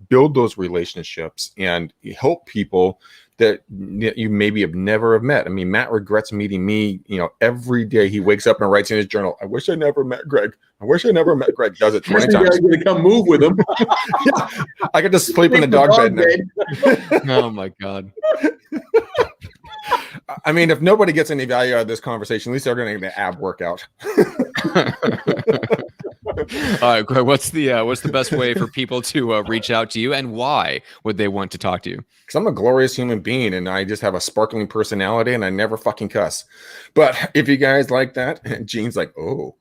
build those relationships and help people that you maybe have never met. I mean, Matt regrets meeting me, every day he wakes up and writes in his journal, I wish I never met Greg. Does it 20 times. I'm going to come move with him. I could just sleep in the dog bed. Oh my God. I mean, if nobody gets any value out of this conversation, at least they're going to get an ab workout. All right, Greg, what's the best way for people to reach out to you, and why would they want to talk to you? Because I'm a glorious human being, and I just have a sparkling personality, and I never fucking cuss. But if you guys like that, Gene's like, oh.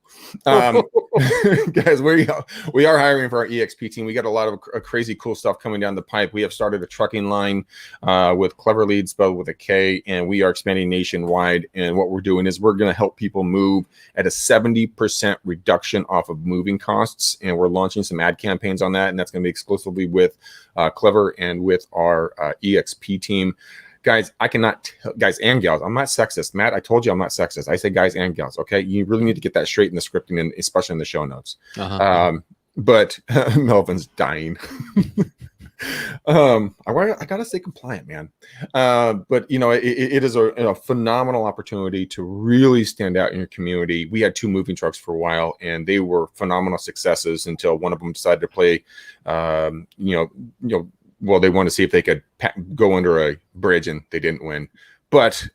Guys, we are hiring for our EXP team. We got a lot of crazy cool stuff coming down the pipe. We have started a trucking line with Clever Lead spelled with a K, and we are expanding nationwide. And what we're doing is we're going to help people move at a 70% reduction off of moving costs. And we're launching some ad campaigns on that, and that's going to be exclusively with Clever and with our EXP team. Guys, I cannot guys and gals. I'm not sexist. Matt, I told you I'm not sexist. I say guys and gals. Okay. You really need to get that straight in the scripting and especially in the show notes. But Melvin's dying. I gotta stay compliant, man. But you know, it is a phenomenal opportunity to really stand out in your community. We had 2 moving trucks for a while, and they were phenomenal successes until one of them decided to play. Well, they wanted to see if they could go under a bridge, and they didn't win. But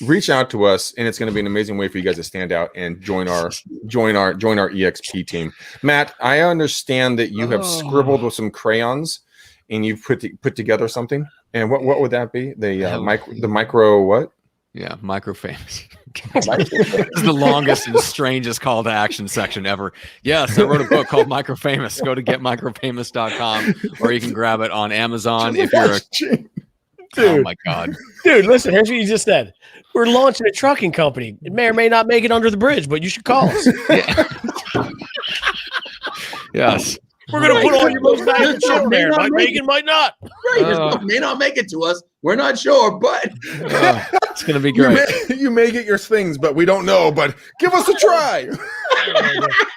reach out to us, and it's going to be an amazing way for you guys to stand out and join our EXP team. Matt, I understand that you have scribbled with some crayons, and you've put together something. And what would that be? The micro what? Yeah, micro famous. This is the longest and strangest call to action section ever. Yes, I wrote a book called Micro Famous. Go to getmicrofamous.com, or you can grab it on Amazon if you're a Dude, oh my God. Dude, listen, here's what you just said. We're launching a trucking company. It may or may not make it under the bridge, but you should call us. Yeah. Yes. We're going to put all your most valuable shit in there. Might make it, might not. Right. This stuff may not make it to us. We're not sure, but it's going to be great. You may get your things, but we don't know. But give us a try.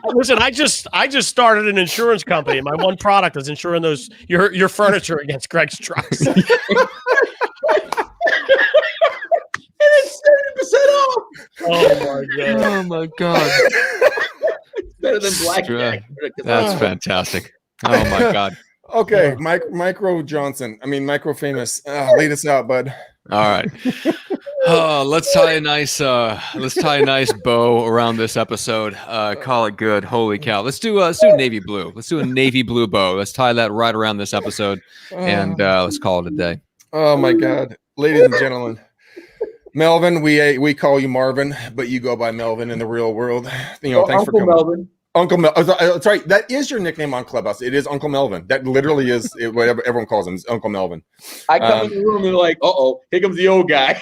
Listen, I just started an insurance company, and my one product is insuring your furniture against Greg's trucks. and it's 70% off. Oh my God. Oh my God. It's better than blackjack. That's fantastic. Oh my God. Okay, Micro Famous. Lead us out, bud. All right. Let's tie a nice bow around this episode. Call it good. Holy cow. Let's do navy blue. Let's do a navy blue bow. Let's tie that right around this episode, and let's call it a day. Oh my God, ladies and gentlemen. Melvin, we call you Marvin, but you go by Melvin in the real world. You know, thanks Uncle for coming. Melvin. Uncle Melvin. That's right. That is your nickname on Clubhouse. It is Uncle Melvin. That literally is whatever everyone calls him. Is Uncle Melvin. I come in the room and they're like, here comes the old guy.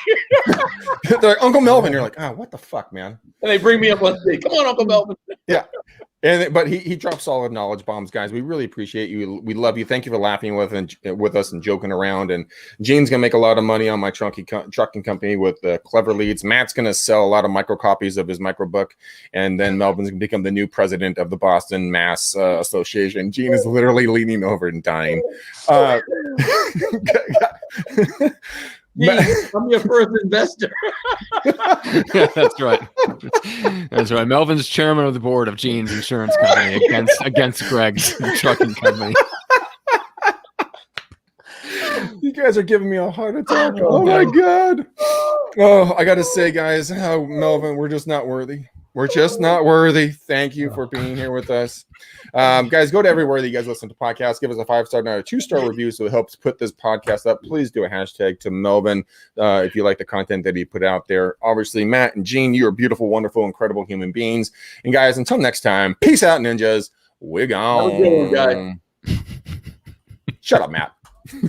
They're like, Uncle Melvin. You're like, what the fuck, man? And they bring me up on stage. Come on, Uncle Melvin. Yeah. But he drops solid knowledge bombs, guys. We really appreciate you. We love you. Thank you for laughing with us and joking around. And Gene's gonna make a lot of money on my trucking company with clever leads. Matt's gonna sell a lot of micro copies of his micro book, and then Melvin's gonna become the new president of the Boston Mass Association. Gene is literally leaning over and dying. I'm your first investor. Yeah, that's right. That's right. Melvin's chairman of the board of Gene's insurance company against Greg's trucking company. You guys are giving me a heart attack. Oh my God. Oh, I gotta say, guys, Melvin, we're just not worthy. We're just not worthy. Thank you for being here with us. Guys, go to everywhere that you guys listen to podcasts. Give us a 5-star, not a 2-star review, so it helps put this podcast up. Please do a hashtag to Melvin if you like the content that he put out there. Obviously, Matt and Gene, you are beautiful, wonderful, incredible human beings. And guys, until next time, peace out, ninjas. We're gone. Have a good one, guys. Shut up, Matt.